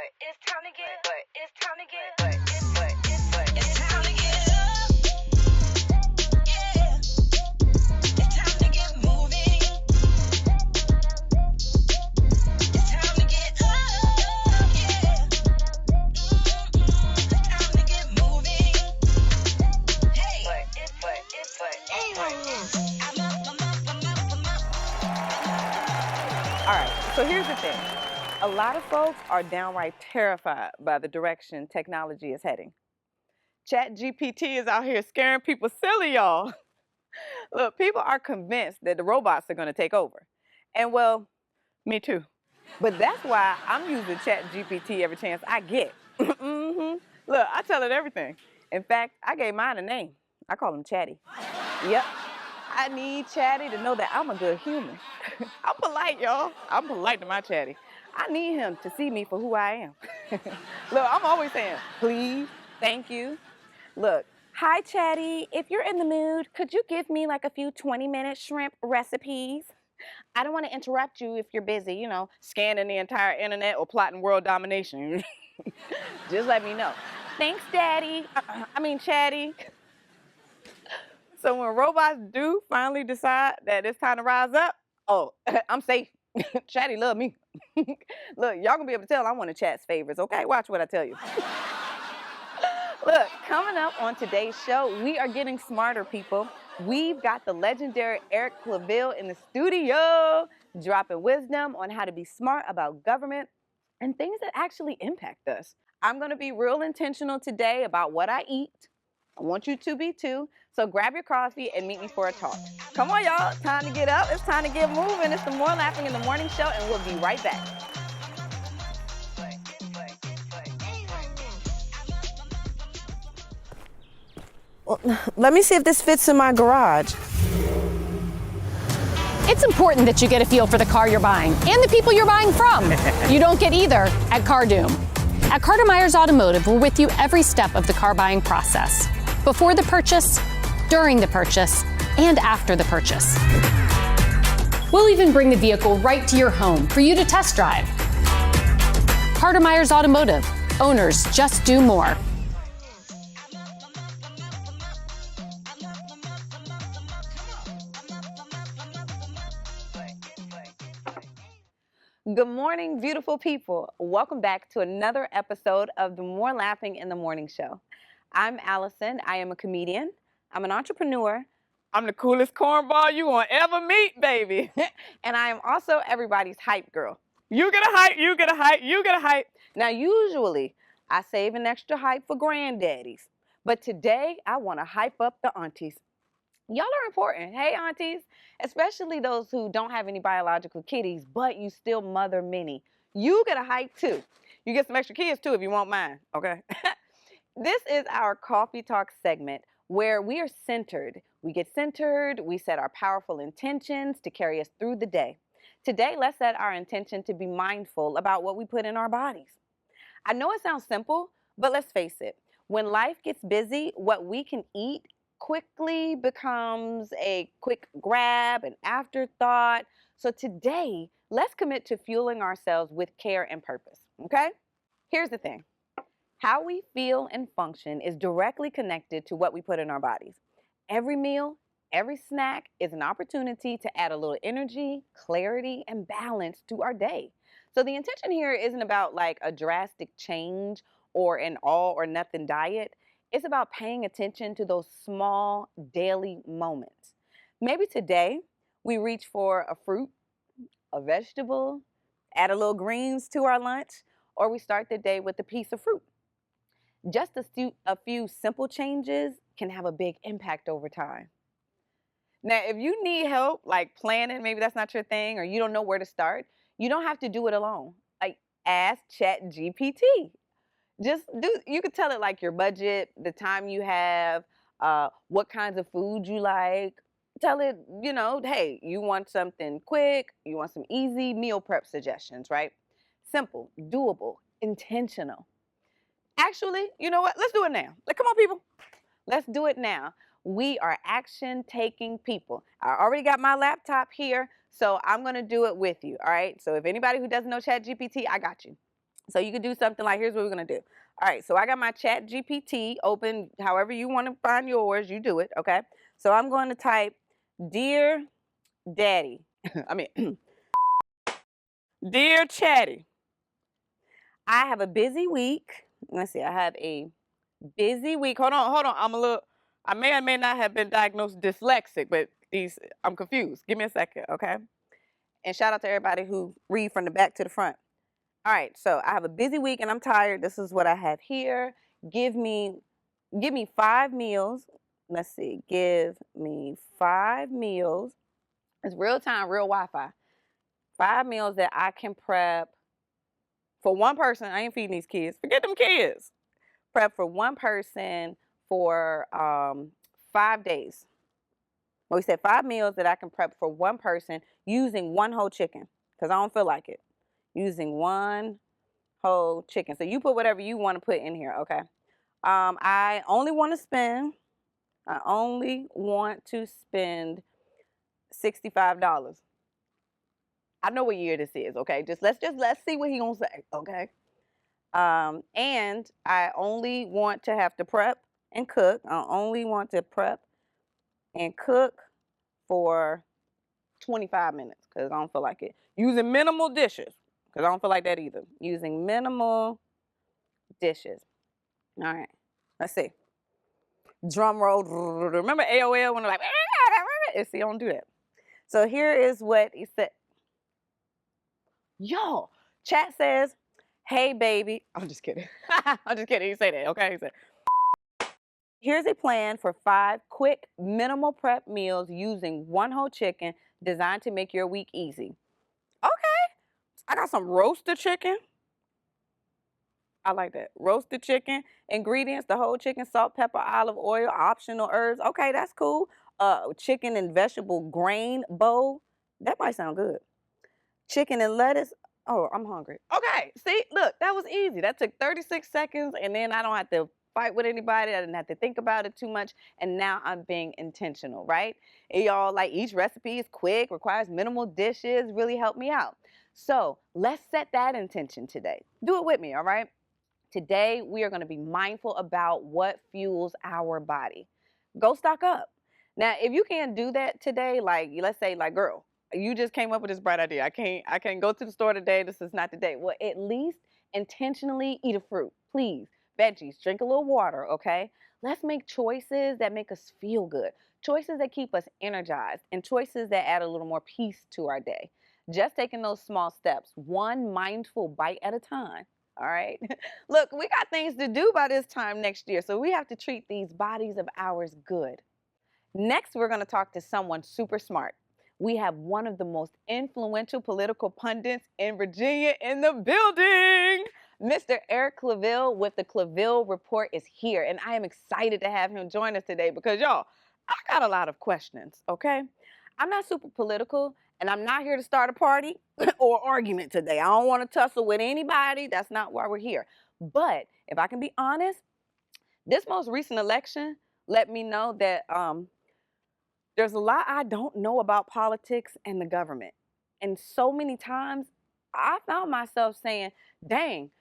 it's time to get, it's time to get, it's time to get up. Yeah, it's time to get moving. It's time to get up. Yeah, it's time to get moving. Hey, I'm up. All right, so here's the thing. A lot of folks are downright terrified by the direction technology is heading. ChatGPT is out here scaring people silly, y'all. Look, people are convinced that the robots are going to take over. And well, me too. But that's why I'm using ChatGPT every chance I get. Look, I tell it everything. In fact, I gave mine a name. I call him Chatty. Yep. I need Chatty to know that I'm a good human. I'm polite, y'all. I'm polite to my Chatty. I need him to see me for who I am. Look, I'm always saying, please, thank you. Look, hi, Chatty. If you're in the mood, could you give me like a few 20-minute shrimp recipes? I don't want to interrupt you if you're busy, you know, scanning the entire internet or plotting world domination. Just let me know. Thanks, Daddy. Chatty. So when robots do finally decide that it's time to rise up, oh, I'm safe. Chatty love me. Look, y'all gonna be able to tell I'm one of Chat's favorites, okay? Watch what I tell you. Look, coming up on today's show, we are getting smarter, people. We've got the legendary Claville in the studio, dropping wisdom on how to be smart about government and things that actually impact us. I'm gonna be real intentional today about what I eat. I want you to be too. So grab your coffee and meet me for a talk. Come on, y'all. It's time to get up. It's time to get moving. It's the MooreLaughing in the Morning Show, and we'll be right back. Well, let me see if this fits in my garage. It's important that you get a feel for the car you're buying and the people you're buying from. You don't get either at CarDoom. At Carter Myers Automotive, we're with you every step of the car buying process. Before the purchase, during the purchase, and after the purchase. We'll even bring the vehicle right to your home for you to test drive. Carter Myers Automotive. Owners just do more. Good morning, beautiful people. Welcome back to another episode of the MooreLaughing in the Morning Show. I'm Allison. I am a comedian. I'm an entrepreneur. I'm the coolest cornball you won't ever meet, baby. And I am also everybody's hype girl. You get a hype, you get a hype, you get a hype. Now, usually, I save an extra hype for granddaddies. But today, I want to hype up the aunties. Y'all are important. Hey, aunties, especially those who don't have any biological kiddies, but you still mother many. You get a hype, too. You get some extra kids, too, if you want mine, okay? This is our Coffee Talk segment where we are centered. We get centered, we set our powerful intentions to carry us through the day. Today, let's set our intention to be mindful about what we put in our bodies. I know it sounds simple, but let's face it. When life gets busy, what we can eat quickly becomes a quick grab, an afterthought. So today, let's commit to fueling ourselves with care and purpose, okay? Here's the thing. How we feel and function is directly connected to what we put in our bodies. Every meal, every snack is an opportunity to add a little energy, clarity, and balance to our day. So the intention here isn't about like a drastic change or an all or nothing diet. It's about paying attention to those small daily moments. Maybe today we reach for a fruit, a vegetable, add a little greens to our lunch, or we start the day with a piece of fruit. Just a few simple changes can have a big impact over time. Now, if you need help, like planning, maybe that's not your thing, or you don't know where to start, you don't have to do it alone. Like, ask ChatGPT. You could tell it like your budget, the time you have, what kinds of food you like. Tell it, hey, you want something quick, you want some easy meal prep suggestions, right? Simple, doable, intentional. Actually, you know what? Let's do it now. Come on, people. Let's do it now. We are action-taking people. I already got my laptop here, so I'm going to do it with you, all right? So if anybody who doesn't know ChatGPT, I got you. So you could do something like, here's what we're going to do. All right, so I got my ChatGPT open. However you want to find yours, you do it, okay? So I'm going to type, Dear Daddy. I mean, Dear Chatty, I have a busy week. Let's see, I have a busy week. Hold on. I may or may not have been diagnosed dyslexic, but I'm confused. Give me a second, okay? And shout out to everybody who read from the back to the front. All right, so I have a busy week and I'm tired. This is what I have here. Give me 5 meals. Let's see, give me 5 meals. It's real time, real Wi-Fi. 5 meals that I can prep for one person. I ain't feeding these kids. Forget them kids. Prep for one person for 5 days. Well, we said 5 meals that I can prep for one person using one whole chicken, because I don't feel like it. Using one whole chicken. So you put whatever you want to put in here, okay? I only want to spend $65. I know what year this is, okay? Let's see what he gonna say, okay? And I only want to have to prep and cook. I only want to prep and cook for 25 minutes because I don't feel like it. Using minimal dishes because I don't feel like that either. Using minimal dishes. All right, let's see. Drum roll. Remember AOL when they're like, see, I don't do that. So here is what he said. Yo, chat says, hey, baby. I'm just kidding. I'm just kidding. He said that, okay? He said, here's a plan for 5 quick, minimal prep meals using one whole chicken designed to make your week easy. Okay. I got some roasted chicken. I like that. Roasted chicken. Ingredients, the whole chicken, salt, pepper, olive oil, optional herbs. Okay, that's cool. Chicken and vegetable grain bowl. That might sound good. Chicken and lettuce. Oh, I'm hungry. Okay, see, look, that was easy. That took 36 seconds, and then I don't have to fight with anybody. I didn't have to think about it too much, and now I'm being intentional, right? And y'all, like, each recipe is quick, requires minimal dishes, really helped me out. So let's set that intention today. Do it with me, all right? Today, we are going to be mindful about what fuels our body. Go stock up. Now, if you can't do that today, like, let's say, like, girl, you just came up with this bright idea. I can't go to the store today. This is not the day. Well, at least intentionally eat a fruit, please. Veggies, drink a little water, okay? Let's make choices that make us feel good, choices that keep us energized, and choices that add a little more peace to our day. Just taking those small steps, one mindful bite at a time. All right. Look, we got things to do by this time next year, so we have to treat these bodies of ours good. Next, we're going to talk to someone super smart. We have one of the most influential political pundits in Virginia in the building. Mr. Eric Claville with the Claville Report is here, and I am excited to have him join us today because, y'all, I got a lot of questions, okay? I'm not super political, and I'm not here to start a party or argument today. I don't want to tussle with anybody. That's not why we're here. But if I can be honest, this most recent election let me know that there's a lot I don't know about politics and the government. And so many times I found myself saying, dang,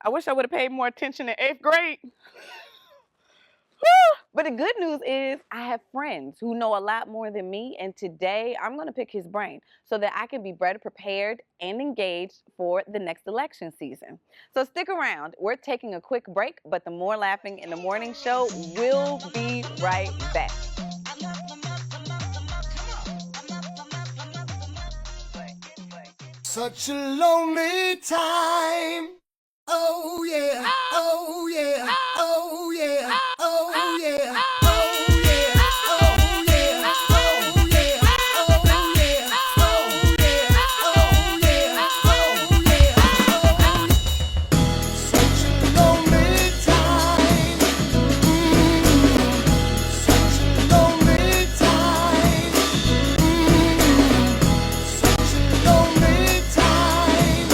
I wish I would have paid more attention in 8th grade. But the good news is I have friends who know a lot more than me, and today I'm going to pick his brain so that I can be better prepared and engaged for the next election season. So stick around. We're taking a quick break, but the More Laughing in the Morning show will be right back. Such a lonely time. Oh yeah, oh yeah, oh yeah, oh yeah, oh yeah, oh yeah, oh yeah, oh yeah, oh yeah, oh yeah, oh yeah, such a lonely time. Such a lonely time. Such a lonely time.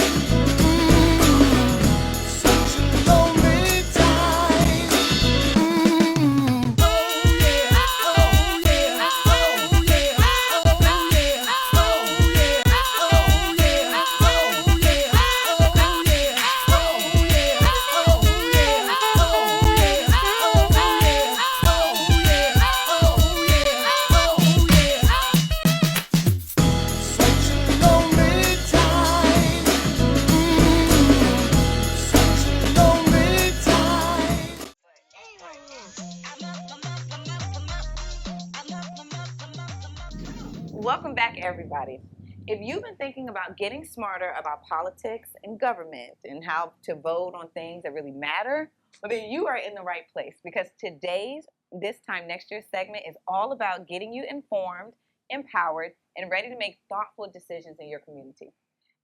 Welcome back, everybody. If you've been thinking about getting smarter about politics and government and how to vote on things that really matter, well, then you are in the right place, because today's This Time Next Year segment is all about getting you informed, empowered, and ready to make thoughtful decisions in your community.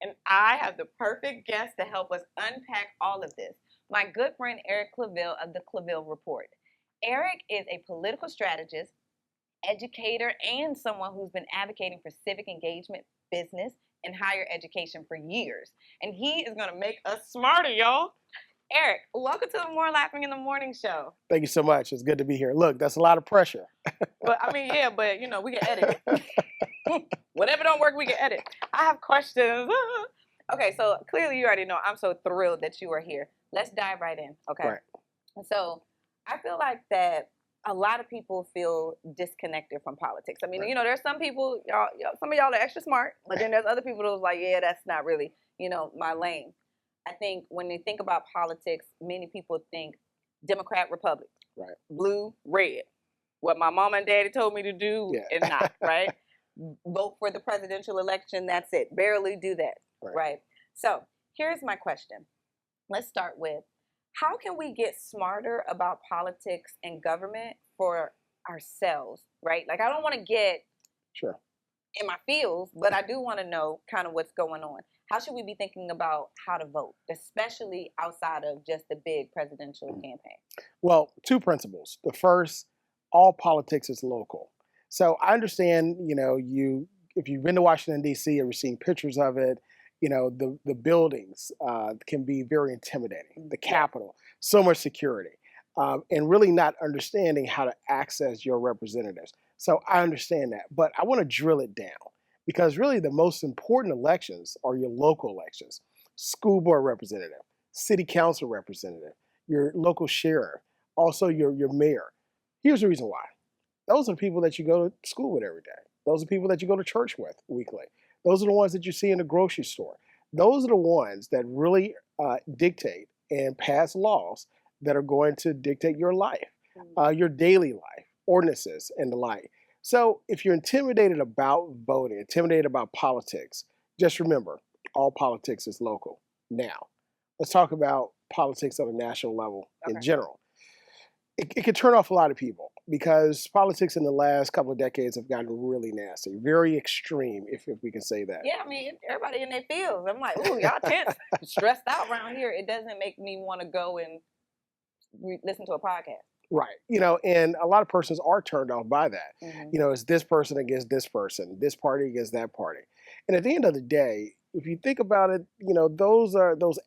And I have the perfect guest to help us unpack all of this, my good friend Eric Claville of the Claville Report. Eric is a political strategist, educator, and someone who's been advocating for civic engagement, business, and higher education for years. And he is going to make us smarter, y'all. Eric, welcome to the MooreLaughing in the Morning show. Thank you so much. It's good to be here. Look, that's a lot of pressure. But I mean, yeah, but you know, we can edit it. Whatever don't work, we can edit. I have questions. Okay, so clearly you already know I'm so thrilled that you are here. Let's dive right in, okay? Right. So I feel like that a lot of people feel disconnected from politics. I mean, Right. you know, there's some people, y'all, some of y'all are extra smart, but then there's other people who's like, yeah, that's not really, you know, my lane. I think when they think about politics, many people think Democrat, Republican, Right. blue, red. What my mom and daddy told me to do Yeah. and not, right? Vote for the presidential election, that's it. Barely do that, right? So here's my question. Let's start with, how can we get smarter about politics and government for ourselves, right? Like, I don't want to get Sure. in my feels, but I do want to know kind of what's going on. How should we be thinking about how to vote, especially outside of just the big presidential campaign? Well, two principles. The first, all politics is local. So I understand, you know, if you've been to Washington, D.C., or you've seen pictures of it, you know, the buildings can be very intimidating. The Capitol, so much security, and really not understanding how to access your representatives. So I understand that, but I want to drill it down, because really the most important elections are your local elections: school board representative, city council representative, your local sheriff, also your mayor. Here's the reason why. Those are the people that you go to school with every day. Those are people that you go to church with weekly. Those are the ones that you see in the grocery store. Those are the ones that really dictate and pass laws that are going to dictate your life, your daily life, ordinances, and the like. So if you're intimidated about voting, intimidated about politics, just remember, all politics is local. Now, let's talk about politics on a national level in general. It can turn off a lot of people, because politics in the last couple of decades have gotten really nasty, very extreme, if we can say that. Yeah, I mean, everybody in their fields. I'm like, ooh, y'all tense, stressed out around here. It doesn't make me want to go and listen to a podcast. Right. You know, and a lot of persons are turned off by that. Mhm. You know, it's this person against this person, this party against that party. And at the end of the day, if you think about it, you know, those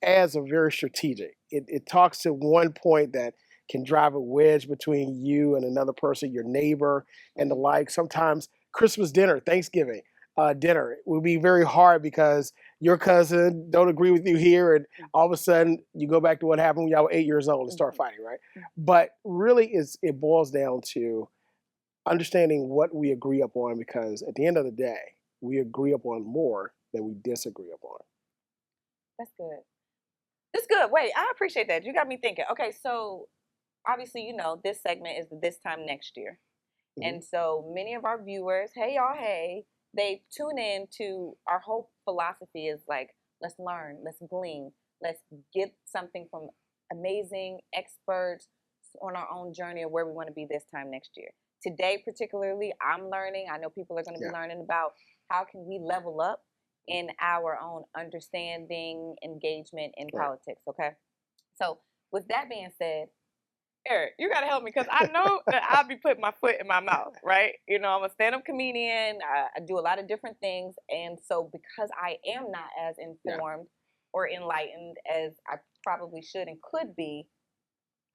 ads are very strategic. It talks to one point that can drive a wedge between you and another person, your neighbor, and the like. Sometimes Christmas dinner, Thanksgiving dinner will be very hard because your cousin don't agree with you here, and all of a sudden you go back to what happened when y'all were 8 years old and start fighting, right? But really, it boils down to understanding what we agree upon, because at the end of the day, we agree upon more than we disagree upon. That's good. That's good. Wait, I appreciate that. You got me thinking. Okay, so obviously, you know, this segment is This Time Next Year. And so many of our viewers, hey y'all, hey, they tune in to our whole philosophy is like, let's learn, let's glean, let's get something from amazing experts on our own journey of where we want to be this time next year. Today, particularly, I'm learning. I know people are going to be learning about how can we level up in our own understanding, engagement in politics, okay? So with that being said, Eric, you got to help me, because I know that I'll be putting my foot in my mouth, right? You know, I'm a stand-up comedian. I do a lot of different things. And so because I am not as informed or enlightened as I probably should and could be,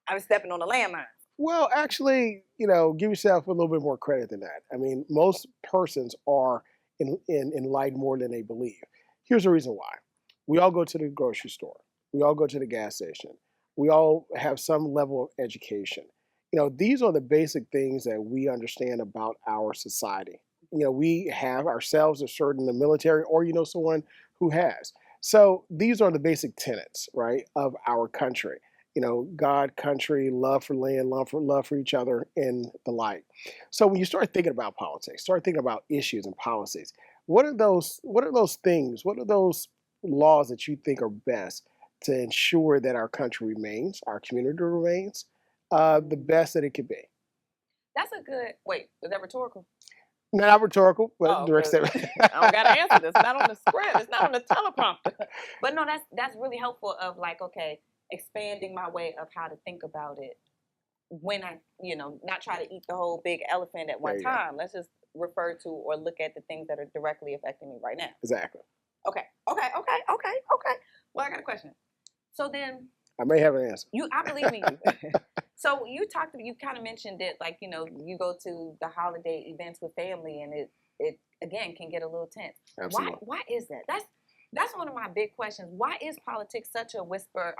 I'm stepping on the landmine. Well, actually, you know, give yourself a little bit more credit than that. I mean, most persons are enlightened more than they believe. Here's the reason why. We all go to the grocery store. We all go to the gas station. We all have some level of education. You know, these are the basic things that we understand about our society. You know, we have ourselves a certain in the military, or, you know, someone who has. So these are the basic tenets, right, of our country. God, country, love for land, love for each other, and the like. So when you start thinking about politics, start thinking about issues and policies. What are those things? What are those laws that you think are best to ensure that our country remains, our community remains, the best that it could be? That's a good. Wait, is that rhetorical? Not rhetorical, but Oh, direct 'cause statement. I don't gotta answer this. It's not on the script. It's not on the teleprompter. But no, that's really helpful. Of like, okay, expanding my way of how to think about it when I, not try to eat the whole big elephant at There one you go. time. Let's just refer to or look at the things that are directly affecting me right now. Exactly. Okay. Well, I got a question. So then, I may have an answer. I believe in you. So you kind of mentioned it, like, you go to the holiday events with family, and it again can get a little tense. Absolutely. Why is that? That's one of my big questions. Why is politics such a whisper?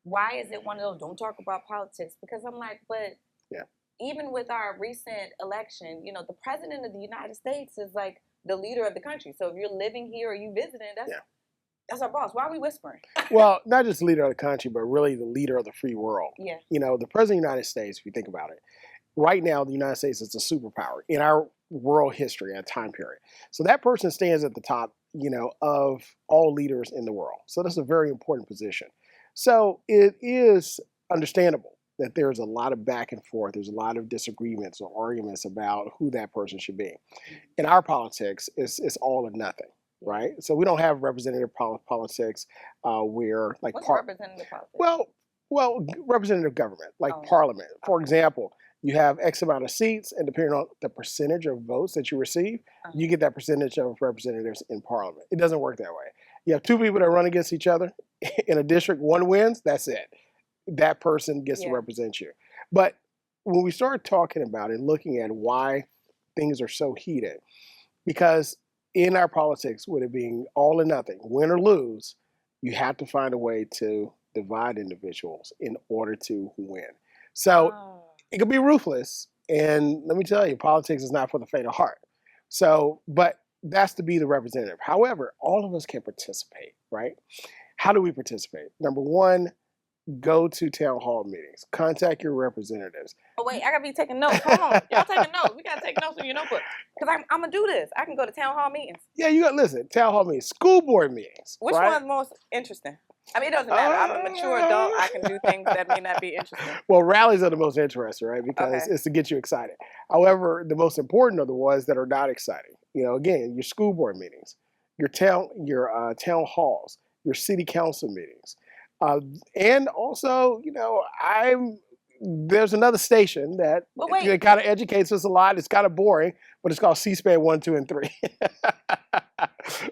Why is it one of those don't talk about politics? Because I'm like, but yeah. Even with our recent election, the president of the United States is like the leader of the country. So if you're living here or you visiting, that's our boss. Why are we whispering? Well, not just the leader of the country, but really the leader of the free world. Yeah. The president of the United States, if you think about it, right now the United States is a superpower in our world history at a time period. So that person stands at the top, of all leaders in the world. So that's a very important position. So it is understandable that there's a lot of back and forth. There's a lot of disagreements or arguments about who that person should be. In our politics, it's all or nothing. Right, so we don't have representative politics where like what's representative politics? Well, representative government, like parliament. For example, you have X amount of seats, and depending on the percentage of votes that you receive, you get that percentage of representatives in parliament. It doesn't work that way. You have two people that run against each other in a district. One wins, that's it. That person gets to represent you. But when we start talking about it, looking at why things are so heated, because in our politics, with it being all or nothing, win or lose, you have to find a way to divide individuals in order to win. So it could be ruthless. And let me tell you, politics is not for the faint of heart. So, but that's to be the representative. However, all of us can participate, right? How do we participate? Number one, go to town hall meetings. Contact your representatives. Oh, wait, I got to be taking notes. Hold on. Y'all taking notes. We got to take notes in your notebook. Because I'm going to do this. I can go to town hall meetings. Yeah, you got to listen. Town hall meetings. School board meetings. Which one's most interesting? I mean, it doesn't matter. I'm a mature adult. I can do things that may not be interesting. Well, rallies are the most interesting, right? Because it's to get you excited. However, the most important are the ones that are not exciting. Again, your school board meetings, your town halls, your city council meetings. And also, there's another station that kind of educates us a lot. It's kind of boring, but it's called C-SPAN 1, 2, and 3.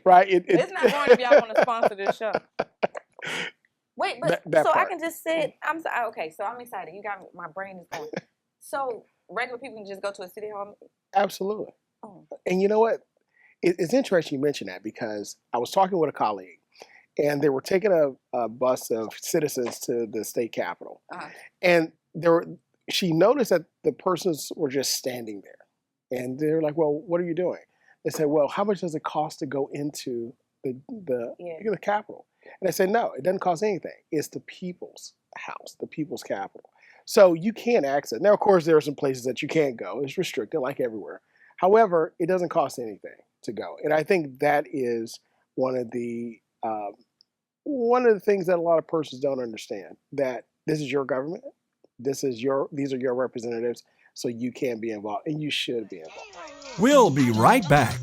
Right? It's not boring if y'all want to sponsor this show. Wait, but that so part. I can just sit. Okay, so I'm excited. You got me. My brain is going. So regular people can just go to a city hall? Absolutely. Oh. And you know what? It's interesting you mention that, because I was talking with a colleague, and they were taking a bus of citizens to the state capitol. And she noticed that the persons were just standing there. And they're like, well, what are you doing? They said, well, how much does it cost to go into the capitol? And I said, no, it doesn't cost anything. It's the people's house, the people's capitol. So you can't access. Now, of course, there are some places that you can't go. It's restricted like everywhere. However, it doesn't cost anything to go. And I think that is one of the things that a lot of persons don't understand, that this is your government. These are your representatives. So you can be involved, and you should be involved. We'll be right back.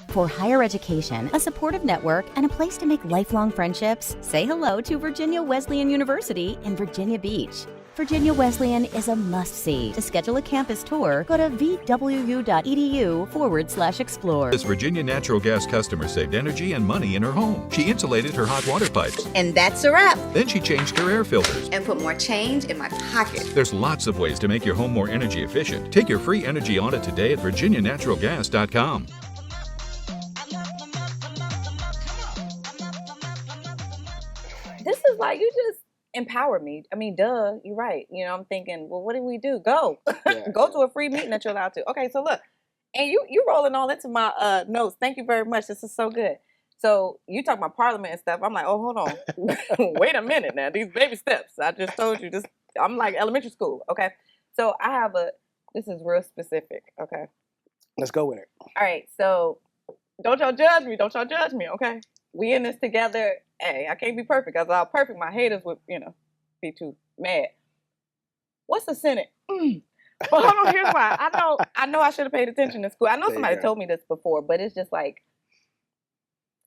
For higher education, a supportive network, and a place to make lifelong friendships, say hello to Virginia Wesleyan University in Virginia Beach. Virginia Wesleyan is a must-see. To schedule a campus tour, go to vwu.edu/explore. This Virginia Natural Gas customer saved energy and money in her home. She insulated her hot water pipes. And that's a wrap. Then she changed her air filters. And put more change in my pocket. There's lots of ways to make your home more energy efficient. Take your free energy audit today at virginianaturalgas.com. This is like, you just empower me. I mean, duh, you're right. I'm thinking, well, what do we do? Go. Go to a free meeting that you're allowed to. Okay, so look. And you rolling all into my notes. Thank you very much. This is so good. So you talk about parliament and stuff. I'm like, oh, hold on. Wait a minute now. These baby steps. I just told you this. I'm like elementary school. Okay. So I have this is real specific. Okay. Let's go with it. All right. So don't y'all judge me. Don't y'all judge me. Okay. We in this together. Hey, I can't be perfect. Because I'm perfect. My haters would, be too mad. What's the Senate? But hold on, here's why. I know I should have paid attention in school. I know somebody told me this before, but it's just like,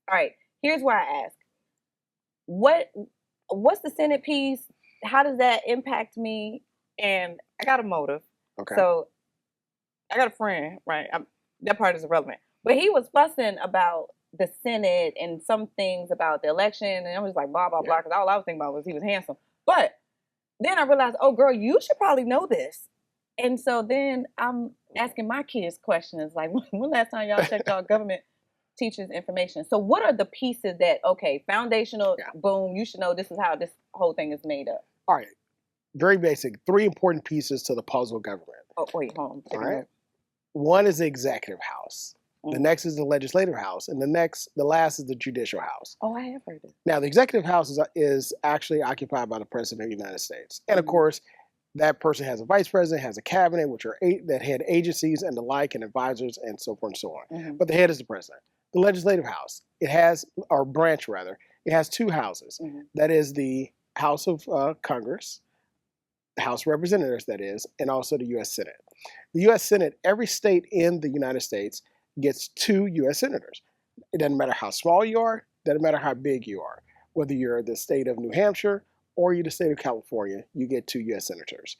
all right, here's why I ask. What's the Senate piece? How does that impact me? And I got a motive. Okay. So I got a friend, right? That part is irrelevant. But he was fussing about the Senate and some things about the election, and I was like, blah, blah, blah, because all I was thinking about was he was handsome. But then I realized, oh, girl, you should probably know this. And so then I'm asking my kids questions like, when last time y'all checked y'all government teachers' information? So what are the pieces that, okay, foundational, boom, you should know this is how this whole thing is made up? All right. Very basic. 3 important pieces to the puzzle of government. Oh, wait, hold on. All right. One is the executive house. The next is the legislative house, and the last is the judicial house. Oh, I have heard it. Now, the executive house is actually occupied by the president of the United States, and of course, that person has a vice president, has a cabinet, which are that head agencies and the like, and advisors, and so forth and so on. But the head is the president. The legislative house, it has it 2 houses. That is the House of Congress, the House of Representatives, that is, and also the U.S. Senate. The U.S. Senate, every state in the United States gets 2 U.S. senators. It doesn't matter how small you are, doesn't matter how big you are. Whether you're the state of New Hampshire or you're the state of California, you get 2 U.S. senators.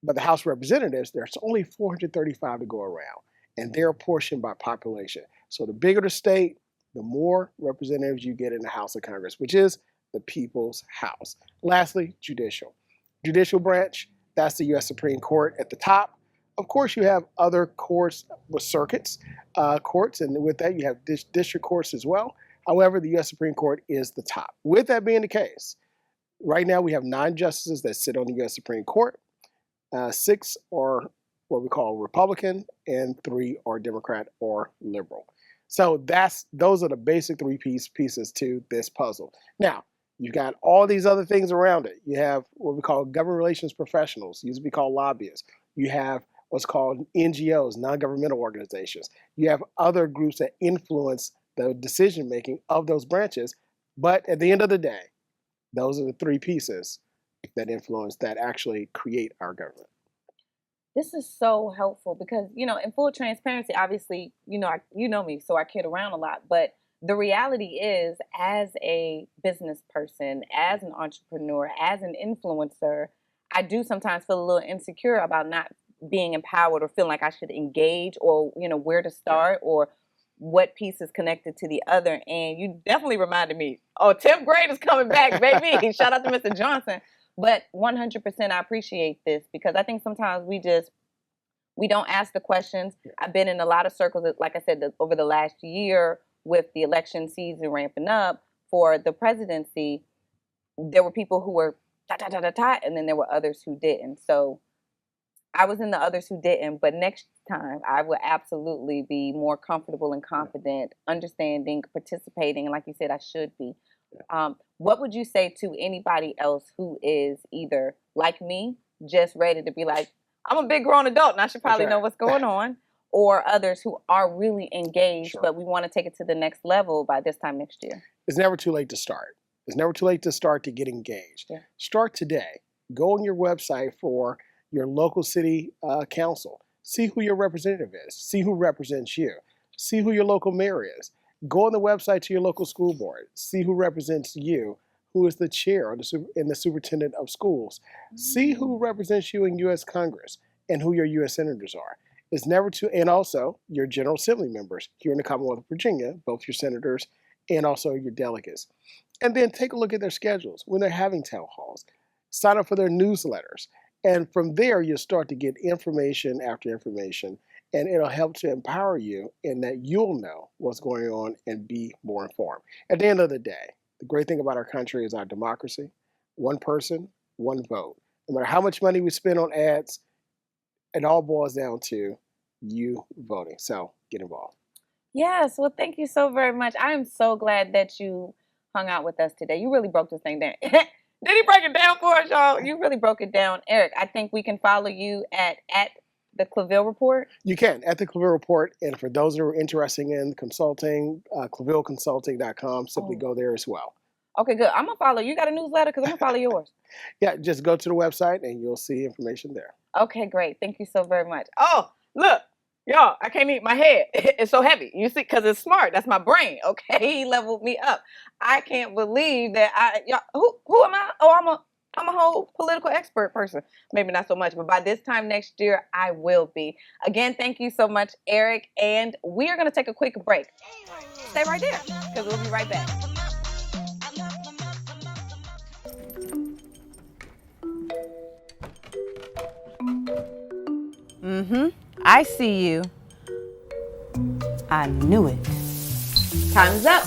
But the House of Representatives, there's only 435 to go around, and they're apportioned by population. So the bigger the state, the more representatives you get in the House of Congress, which is the people's house. Lastly, judicial. Judicial branch, that's the U.S. Supreme Court at the top. Of course, you have other courts with circuits, courts, and with that you have district courts as well. However, the U.S. Supreme Court is the top. With that being the case, right now we have 9 justices that sit on the U.S. Supreme Court. 6 are what we call Republican, and 3 are Democrat or liberal. So those are the basic 3 pieces to this puzzle. Now, you've got all these other things around it. You have what we call government relations professionals, used to be called lobbyists. You have what's called NGOs, non-governmental organizations. You have other groups that influence the decision-making of those branches. But at the end of the day, those are the 3 pieces that influence, that actually create our government. This is so helpful because, in full transparency, obviously, you know me, so I kid around a lot. But the reality is, as a business person, as an entrepreneur, as an influencer, I do sometimes feel a little insecure about not being empowered or feeling like I should engage or, where to start or what piece is connected to the other. And you definitely reminded me, 10th grade is coming back, baby. Shout out to Mr. Johnson. But 100% I appreciate this because I think sometimes we don't ask the questions. I've been in a lot of circles, like I said, over the last year with the election season ramping up for the presidency. There were people who were and then there were others who didn't. So I was in the others who didn't, but next time I will absolutely be more comfortable and confident, understanding, participating, and like you said, I should be. What would you say to anybody else who is either like me, just ready to be like, I'm a big grown adult and I should probably know what's going on, or others who are really engaged, but we want to take it to the next level by this time next year? It's never too late to start. It's never too late to start to get engaged. Start today. Go on your website for your local city council. See who your representative is. See who represents you. See who your local mayor is. Go on the website to your local school board. See who represents you, who is the chair and the superintendent of schools. See who represents you in U.S. Congress and who your U.S. senators are. It's never too, and also your General Assembly members here in the Commonwealth of Virginia, both your senators and also your delegates. And then take a look at their schedules when they're having town halls. Sign up for their newsletters. And from there, you'll start to get information after information, and it'll help to empower you in that you'll know what's going on and be more informed. At the end of the day, the great thing about our country is our democracy. One person, one vote. No matter how much money we spend on ads, it all boils down to you voting. So get involved. Yes, well, thank you so very much. I am so glad that you hung out with us today. You really broke this thing down. Did he break it down for us, y'all? You really broke it down. Eric, I think we can follow you at the Claville Report. You can, at the Claville Report. And for those who are interested in consulting, ClavilleConsulting.com, simply go there as well. Okay, good. I'm going to follow. You got a newsletter? Because I'm going to follow yours. Yeah, just go to the website and you'll see information there. Okay, great. Thank you so very much. Oh, look. Y'all, I can't eat my head. It's so heavy. You see, because it's smart. That's my brain. Okay, he leveled me up. I can't believe that y'all, who am I? Oh, I'm a whole political expert person. Maybe not so much, but by this time next year, I will be. Again, thank you so much, Eric. And we are going to take a quick break. Stay right there, because we'll be right back. I see you. I knew it. Time's up.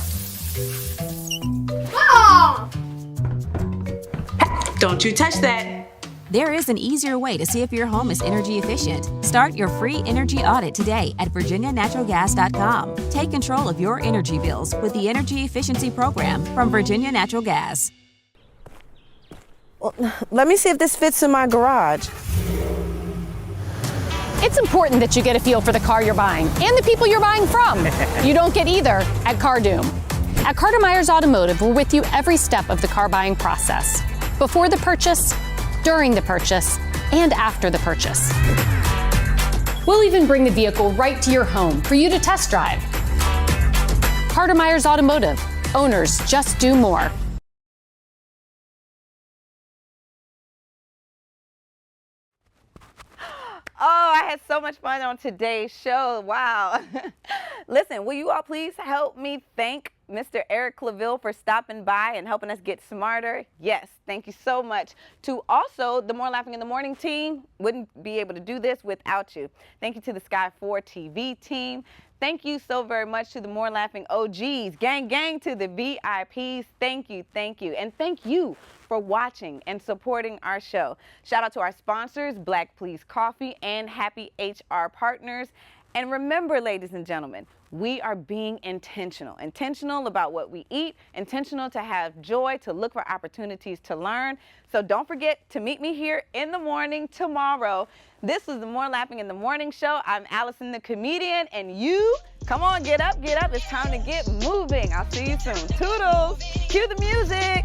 Don't you touch that. There is an easier way to see if your home is energy efficient. Start your free energy audit today at virginianaturalgas.com. Take control of your energy bills with the Energy Efficiency Program from Virginia Natural Gas. Well, let me see if this fits in my garage. It's important that you get a feel for the car you're buying and the people you're buying from. You don't get either at CarDoom. At Carter Myers Automotive, we're with you every step of the car buying process. Before the purchase, during the purchase, and after the purchase. We'll even bring the vehicle right to your home for you to test drive. Carter Myers Automotive. Owners just do more. Oh, I had so much fun on today's show. Wow. Listen, will you all please help me thank Mr. Eric Claville for stopping by and helping us get smarter? Yes, thank you so much. To also the More Laughing in the Morning team, wouldn't be able to do this without you. Thank you to the Sky 4 TV team. Thank you so very much to the More Laughing OGs. Gang, gang to the VIPs. Thank you, thank you. And thank you for watching and supporting our show. Shout out to our sponsors, Black Please Coffee and Happy HR Partners. And remember, ladies and gentlemen, we are being intentional about what we eat, intentional to have joy, to look for opportunities to learn. So don't forget to meet me here in the morning tomorrow. This was the More Laughing in the Morning show. I'm Allison the Comedian, and you, come on, get up, get up. It's time to get moving. I'll see you soon. Toodles, cue the music.